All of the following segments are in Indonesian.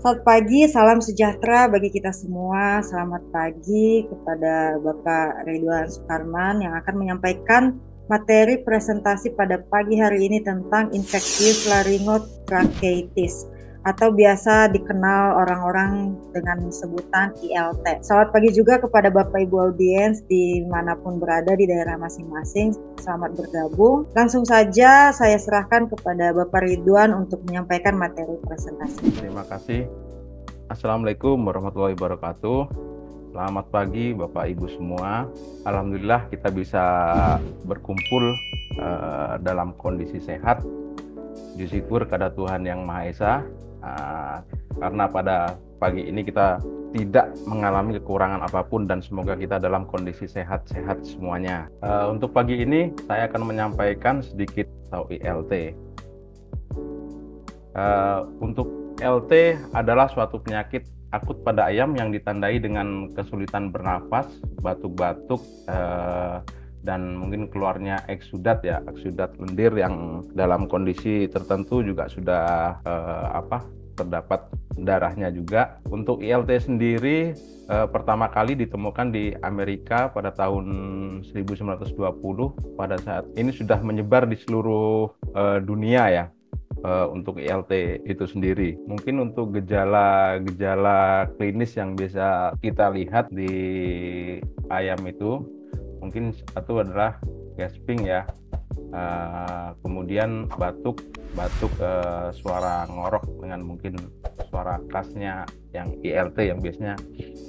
Selamat pagi, salam sejahtera bagi kita semua. Selamat pagi kepada Bapak Ridwan Sukarman yang akan menyampaikan materi presentasi pada pagi hari ini tentang infeksius laringotracheatis atau biasa dikenal orang-orang dengan sebutan ILT. Selamat pagi juga kepada Bapak Ibu audiens dimanapun berada di daerah masing-masing. Selamat bergabung. Langsung saja saya serahkan kepada Bapak Ridwan untuk menyampaikan materi presentasi. Terima kasih. Assalamualaikum warahmatullahi wabarakatuh. Selamat pagi Bapak Ibu semua. Alhamdulillah kita bisa berkumpul dalam kondisi sehat. Syukur kepada Tuhan Yang Maha Esa, karena pada pagi ini kita tidak mengalami kekurangan apapun dan semoga kita dalam kondisi sehat-sehat semuanya. Untuk pagi ini saya akan menyampaikan sedikit tentang ILT. Untuk ILT adalah suatu penyakit akut pada ayam yang ditandai dengan kesulitan bernafas, batuk-batuk, dan mungkin keluarnya eksudat lendir yang dalam kondisi tertentu juga sudah terdapat darahnya juga. Untuk ILT sendiri pertama kali ditemukan di Amerika pada tahun 1920. Pada saat ini sudah menyebar di seluruh dunia ya. Untuk ILT itu sendiri. Mungkin untuk gejala klinis yang biasa kita lihat di ayam itu, mungkin satu adalah gasping ya, kemudian batuk, suara ngorok dengan mungkin suara khasnya yang ILT yang biasanya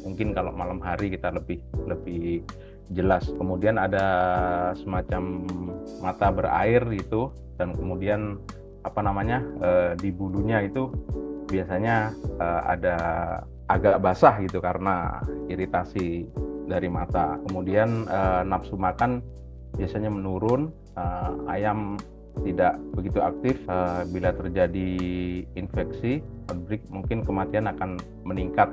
mungkin kalau malam hari kita lebih jelas. Kemudian ada semacam mata berair itu, dan kemudian di bulunya itu biasanya ada agak basah gitu karena iritasi dari mata. Kemudian nafsu makan biasanya menurun, ayam tidak begitu aktif. Bila terjadi infeksi outbreak, mungkin kematian akan meningkat.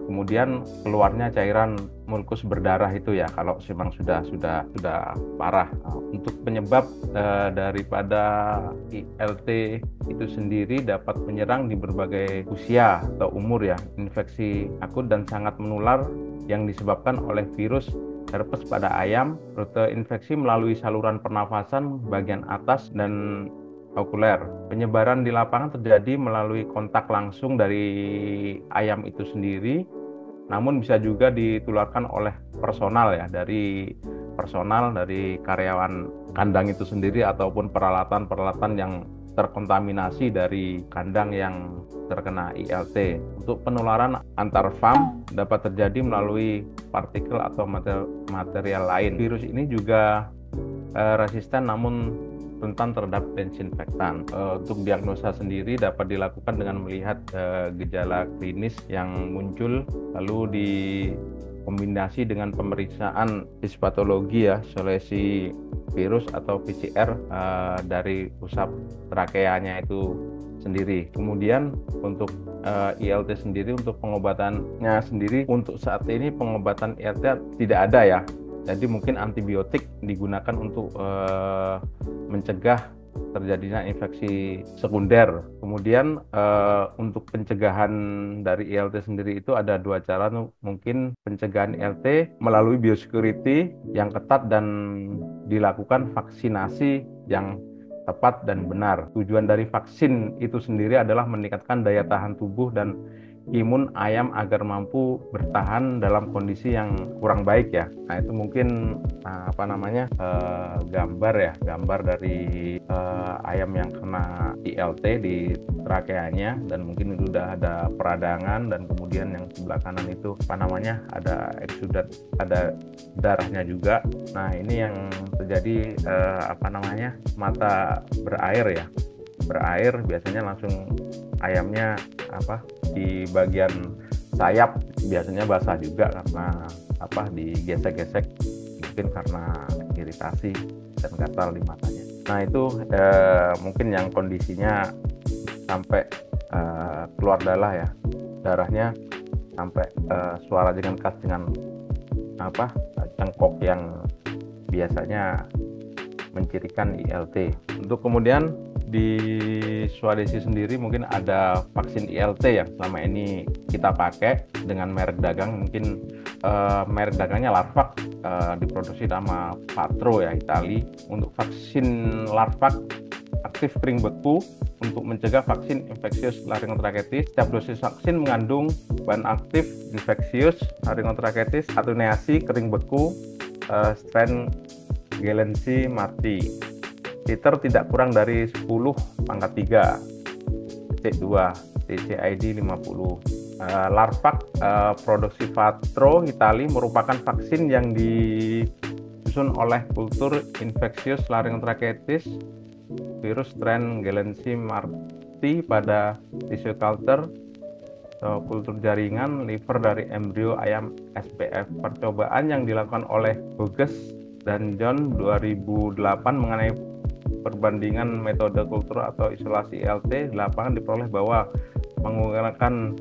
Kemudian keluarnya cairan mulkus berdarah itu ya kalau memang sudah parah. Untuk penyebab daripada ILT itu sendiri dapat menyerang di berbagai usia atau umur ya. Infeksi akut dan sangat menular yang disebabkan oleh virus herpes pada ayam. Rute infeksi melalui saluran pernafasan bagian atas dan okuler. Penyebaran di lapangan terjadi melalui kontak langsung dari ayam itu sendiri, namun bisa juga ditularkan oleh personal ya, dari karyawan kandang itu sendiri ataupun peralatan yang terkontaminasi dari kandang yang terkena ILT. Untuk penularan antar farm dapat terjadi melalui partikel atau material lain. Virus ini juga resisten namun rentan terhadap desinfektan. Untuk diagnosa sendiri dapat dilakukan dengan melihat gejala klinis yang muncul, lalu dikombinasi dengan pemeriksaan histopatologi ya, selesi virus atau PCR dari usap trakeanya itu sendiri. Kemudian untuk ILT sendiri, untuk pengobatannya sendiri, untuk saat ini pengobatan ILT tidak ada ya. Jadi mungkin antibiotik digunakan untuk mencegah terjadinya infeksi sekunder. Kemudian untuk pencegahan dari ILT sendiri itu ada dua cara. Mungkin pencegahan ILT melalui biosecurity yang ketat dan dilakukan vaksinasi yang tepat dan benar. Tujuan dari vaksin itu sendiri adalah meningkatkan daya tahan tubuh dan imun ayam agar mampu bertahan dalam kondisi yang kurang baik ya. Nah itu mungkin gambar dari ayam yang kena ILT di trakeanya, dan mungkin itu udah ada peradangan, dan kemudian yang sebelah kanan itu ada eksudat, ada darahnya juga. Nah ini yang terjadi mata berair ya. Berair biasanya langsung ayamnya di bagian sayap biasanya basah juga karena digesek-gesek, mungkin karena iritasi dan gatal di matanya. Nah itu mungkin yang kondisinya sampai keluar darahnya sampai suara dengan khas dengan cengkok yang biasanya mencirikan ILT. Untuk kemudian di Swadesi sendiri mungkin ada vaksin ILT yang selama ini kita pakai dengan merek dagang, mungkin merek dagangnya Larvac, diproduksi nama Patro ya, Itali. Untuk vaksin Larvac aktif kering beku untuk mencegah vaksin infeksius laringotrachetis. Setiap dosis vaksin mengandung bahan aktif infeksius laringotrachetis attenuasi kering beku strain Galensi mati. Titer tidak kurang dari 10 pangkat 3 C2 TCID 50. Larvac produksi Patro Itali merupakan vaksin yang disusun oleh kultur infeksius laringotrachetis virus strain Galensi marti pada tissue culture atau kultur jaringan liver dari embrio ayam SPF. Percobaan yang dilakukan oleh Hughes dan John 2008 mengenai perbandingan metode kultur atau isolasi ILT di lapangan diperoleh bahwa menggunakan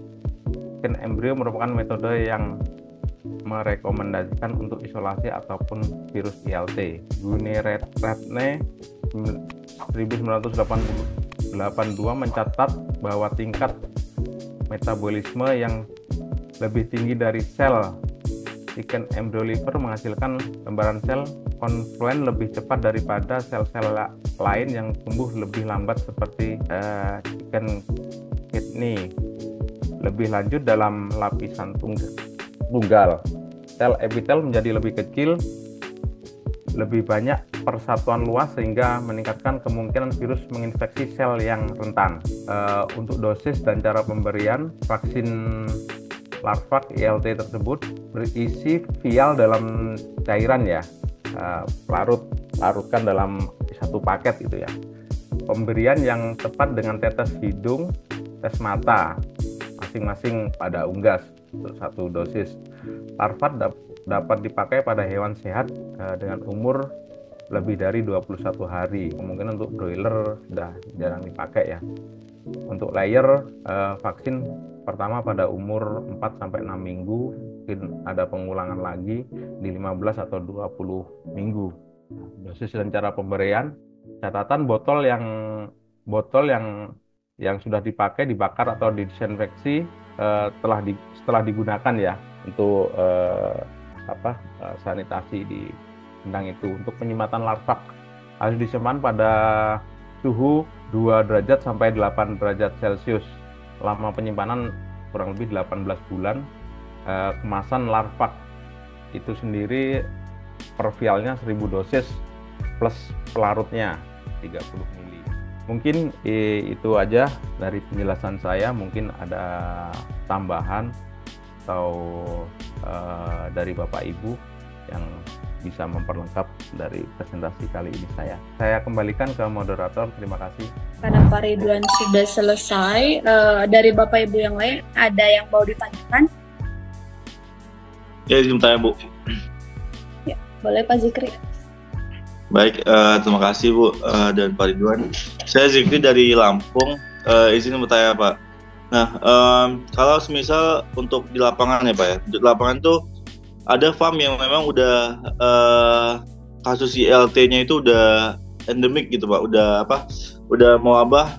scan embrio merupakan metode yang merekomendasikan untuk isolasi ataupun virus ILT. Guneretne 1982 mencatat bahwa tingkat metabolisme yang lebih tinggi dari sel chicken embryo liver menghasilkan lembaran sel konfluen lebih cepat daripada sel-sel lain yang tumbuh lebih lambat seperti chicken kidney. Lebih lanjut, dalam lapisan tunggal, sel epitel menjadi lebih kecil, lebih banyak persatuan luas sehingga meningkatkan kemungkinan virus menginfeksi sel yang rentan. Untuk dosis dan cara pemberian vaksin Larvac ILT tersebut berisi vial dalam cairan ya, larutkan dalam satu paket gitu ya. Pemberian yang tepat dengan tetes hidung, tes mata, masing-masing pada unggas untuk satu dosis. Larvac dapat dipakai pada hewan sehat dengan umur lebih dari 21 hari. Kemungkinan untuk broiler sudah jarang dipakai ya. Untuk layer vaksin pertama pada umur 4-6 minggu, mungkin ada pengulangan lagi di 15 atau 20 minggu. Dosis dan cara pemberian, catatan botol yang sudah dipakai, dibakar atau didesinfeksi setelah digunakan ya untuk sanitasi di kandang itu. Untuk penyematan Larvac harus disimpan pada suhu 2 derajat sampai 8 derajat Celcius. Lama penyimpanan kurang lebih 18 bulan. Kemasan Larvac itu sendiri per vialnya 1000 dosis plus pelarutnya 30 mili. Mungkin itu aja dari penjelasan saya. Mungkin ada tambahan atau dari Bapak Ibu yang bisa memperlengkap dari presentasi kali ini saya. Saya kembalikan ke moderator, terima kasih. Karena Pak Ridwan sudah selesai, dari Bapak Ibu yang lain ada yang mau ditanyakan? Ya, izin tanya Bu. Ya, boleh Pak Zikri. Baik, terima kasih Bu dan Pak Ridwan. Saya Zikri dari Lampung, izin bertanya Pak. Nah, kalau semisal untuk di lapangan ya Pak ya, di lapangan tuh ada farm yang memang udah kasus ILT-nya itu udah endemik gitu Pak, udah mewabah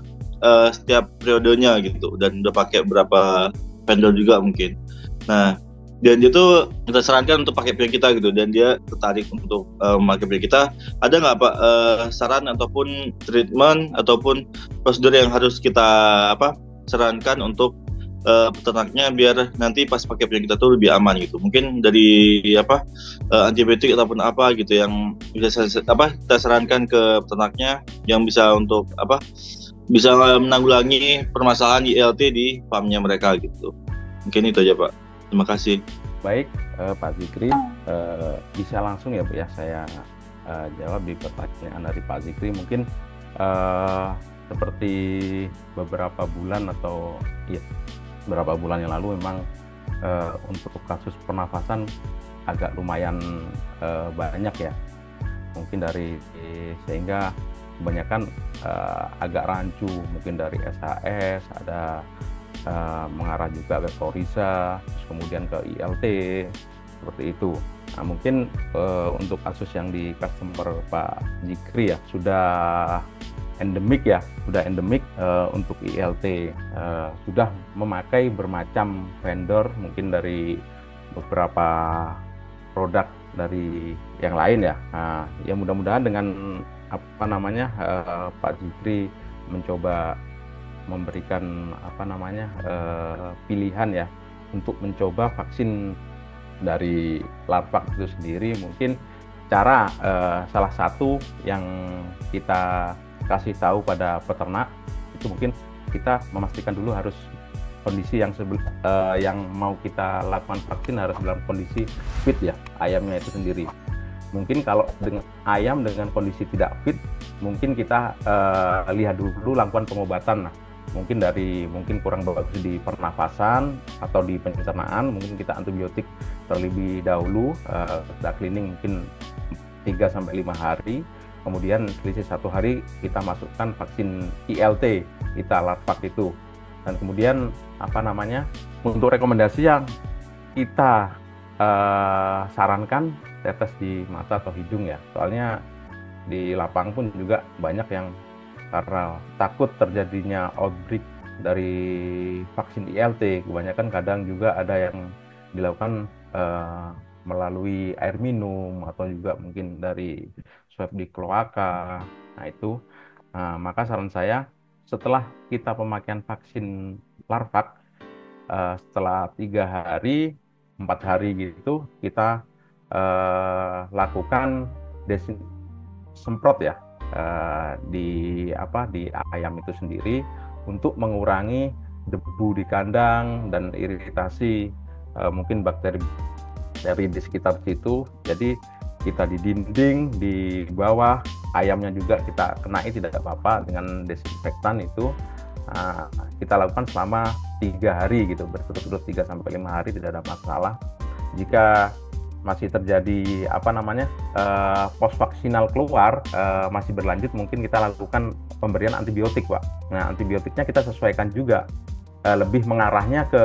setiap periodenya gitu, dan udah pakai berapa vendor juga mungkin. Nah, dan dia tuh kita sarankan untuk pakai punya kita gitu, dan dia tertarik untuk memakai punya kita. Ada nggak Pak saran ataupun treatment ataupun prosedur yang harus kita sarankan untuk peternaknya biar nanti pas pakai punya kita tuh lebih aman gitu? Mungkin dari antibiotik ataupun apa gitu yang bisa kita sarankan ke peternaknya yang bisa untuk bisa menanggulangi permasalahan ILT di farmnya mereka gitu. Mungkin itu aja Pak. Terima kasih. Baik, Pak Zikri, bisa langsung ya Bu ya saya jawab di pertanyaan dari Pak Zikri. Mungkin seperti beberapa bulan atau beberapa bulan yang lalu memang untuk kasus pernafasan agak lumayan banyak ya, mungkin sehingga kebanyakan agak rancu, mungkin dari SHS ada mengarah juga ke Coriza, kemudian ke ILT seperti itu. Nah, mungkin untuk kasus yang di customer Pak Zikri ya sudah endemik ya, sudah endemik untuk ILT, sudah memakai bermacam vendor, mungkin dari beberapa produk dari yang lain ya. Nah, ya mudah-mudahan dengan apa namanya Pak Zikri mencoba memberikan apa namanya pilihan ya untuk mencoba vaksin dari larva itu sendiri. Mungkin cara salah satu yang kita kasih tahu pada peternak itu mungkin kita memastikan dulu harus kondisi yang yang mau kita lakukan vaksin harus dalam kondisi fit ya, ayamnya itu sendiri. Mungkin kalau dengan ayam dengan kondisi tidak fit, mungkin kita lihat dulu lakukan pengobatan. Nah, mungkin kurang bagus di pernafasan atau di pencernaan, mungkin kita antibiotik terlebih dahulu, kita cleaning mungkin 3-5 hari. Kemudian selisih 1 hari kita masukkan vaksin ILT, kita larvak itu. Dan kemudian apa namanya untuk rekomendasi yang kita sarankan tetes di mata atau hidung ya. Soalnya di lapangan pun juga banyak yang karena takut terjadinya outbreak dari vaksin ILT, kebanyakan kadang juga ada yang dilakukan melalui air minum atau juga mungkin dari swab di kloaka. Nah itu, maka saran saya setelah kita pemakaian vaksin larvak, setelah 3 hari, 4 hari gitu, kita lakukan semprot ya di ayam itu sendiri untuk mengurangi debu di kandang dan iritasi mungkin bakteri dari di sekitar situ. Jadi kita di dinding, di bawah, ayamnya juga kita kenai tidak apa-apa dengan desinfektan itu. Kita lakukan selama 3 hari gitu, berturut-turut 3-5 hari tidak ada masalah. Jika masih terjadi post vaksinal keluar masih berlanjut, mungkin kita lakukan pemberian antibiotik, Pak. Nah, antibiotiknya kita sesuaikan juga lebih mengarahnya ke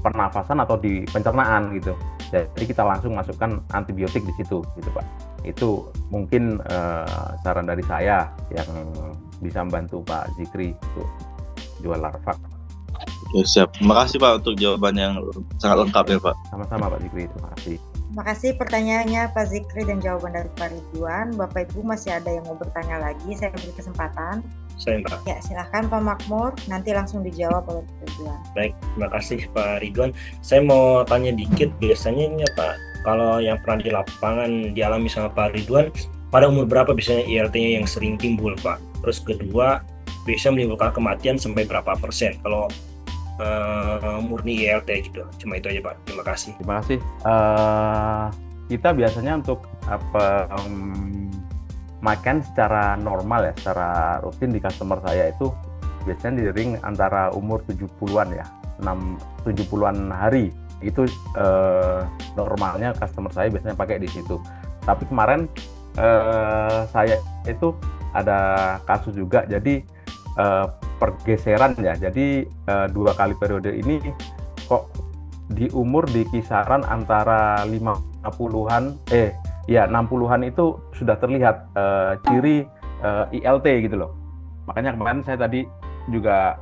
pernafasan atau di pencernaan gitu. Jadi kita langsung masukkan antibiotik di situ gitu, Pak. Itu mungkin saran dari saya yang bisa membantu Pak Zikri untuk jual larva. Oke, siap. Terima kasih Pak untuk jawaban yang sangat lengkap ya Pak. Sama-sama Pak Zikri, terima kasih. Terima kasih pertanyaannya Pak Zikri dan jawaban dari Pak Ridwan. Bapak Ibu masih ada yang mau bertanya lagi, saya beri kesempatan. Saya Pak. Ya, silahkan Pak Makmur, nanti langsung dijawab oleh Pak Ridwan. Baik, terima kasih Pak Ridwan. Saya mau tanya dikit, biasanya ini Pak, kalau yang pernah di lapangan dialami sama Pak Ridwan, pada umur berapa biasanya ILT-nya yang sering timbul Pak? Terus kedua, bisa menimbulkan kematian sampai berapa persen kalau murni ILT gitu? Cuma itu aja Pak, terima kasih. Terima kasih. Kita biasanya untuk makan secara normal ya, secara rutin di customer saya itu biasanya di ring antara umur 70-an ya, 70-an hari. Itu normalnya customer saya biasanya pakai di situ. Tapi kemarin saya itu ada kasus juga, jadi pergeseran ya. Jadi 2 kali periode ini kok di umur di kisaran antara 60-an itu sudah terlihat ciri ILT gitu loh. Makanya kemarin saya tadi juga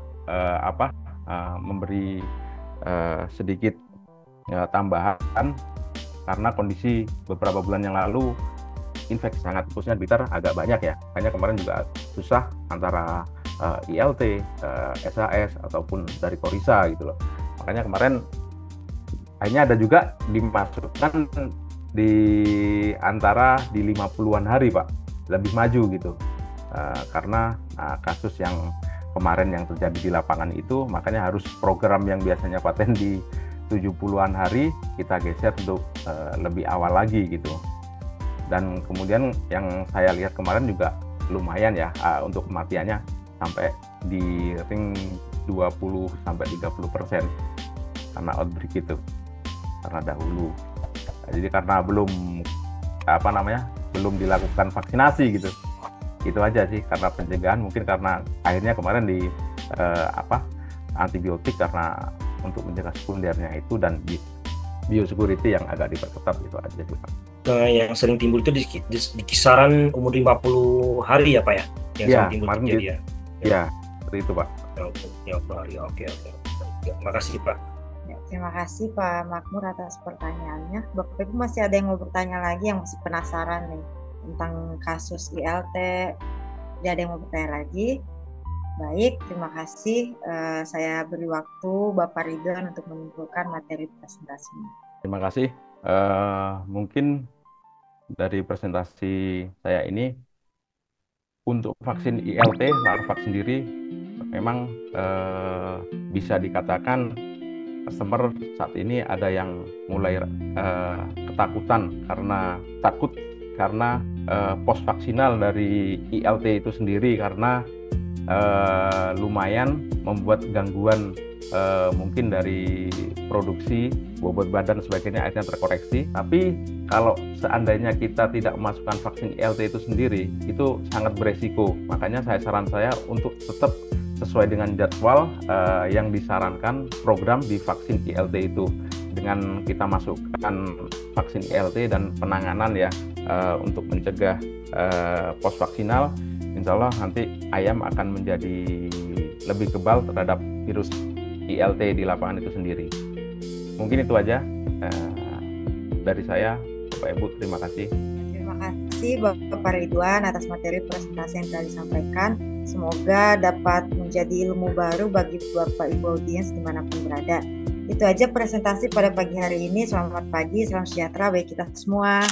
memberi sedikit tambahan karena kondisi beberapa bulan yang lalu infeksi sangat khususnya bitter agak banyak ya. Makanya kemarin juga susah antara ILT, SAS ataupun dari Korisa gitu loh. Makanya kemarin akhirnya ada juga dimasukkan di antara di 50-an hari Pak, lebih maju gitu. Karena kasus yang kemarin yang terjadi di lapangan itu, makanya harus program yang biasanya paten di 70-an hari kita geser untuk lebih awal lagi gitu. Dan kemudian yang saya lihat kemarin juga lumayan ya untuk kematiannya sampai di ring 20-30% karena outbreak itu, karena dahulu. Jadi karena belum dilakukan vaksinasi gitu. Itu aja sih, karena pencegahan, mungkin karena akhirnya kemarin di antibiotik karena untuk mencegah sekundernya itu, dan biosecurity yang agak diperketat, itu aja sih Pak. Nah, yang sering timbul itu di kisaran umur 50 hari ya Pak ya? Yang Ya, sering timbul kemarin terjadi ya? Ya, seperti itu Pak. Ya, hari. Oke. Ya, makasih Pak. Ya, terima kasih Pak Makmur atas pertanyaannya. Bapak Ibu masih ada yang mau bertanya lagi, yang masih penasaran nih tentang kasus ILT? Tidak ada yang mau bertanya lagi? Baik, terima kasih. Saya beri waktu Bapak Ridwan untuk menyimpulkan materi presentasinya. Terima kasih. Mungkin dari presentasi saya ini, untuk vaksin ILT, Larvax sendiri, memang bisa dikatakan customer saat ini ada yang mulai ketakutan karena post vaksinal dari ILT itu sendiri, karena lumayan membuat gangguan mungkin dari produksi, bobot badan sebagainya akhirnya terkoreksi. Tapi kalau seandainya kita tidak memasukkan vaksin ILT itu sendiri, itu sangat beresiko. Makanya saran saya untuk tetap sesuai dengan jadwal yang disarankan program di vaksin ILT itu. Dengan kita masukkan vaksin ILT dan penanganan ya untuk mencegah post vaksinal, insya Allah nanti ayam akan menjadi lebih kebal terhadap virus ILT di lapangan itu sendiri. Mungkin itu aja dari saya, Bapak Ibu, terima kasih. Terima kasih Bapak Ridwan atas materi presentasi yang telah disampaikan. Semoga dapat menjadi ilmu baru bagi Bapak Ibu audiens dimanapun berada. Itu aja presentasi pada pagi hari ini. Selamat pagi, salam sejahtera bagi kita semua.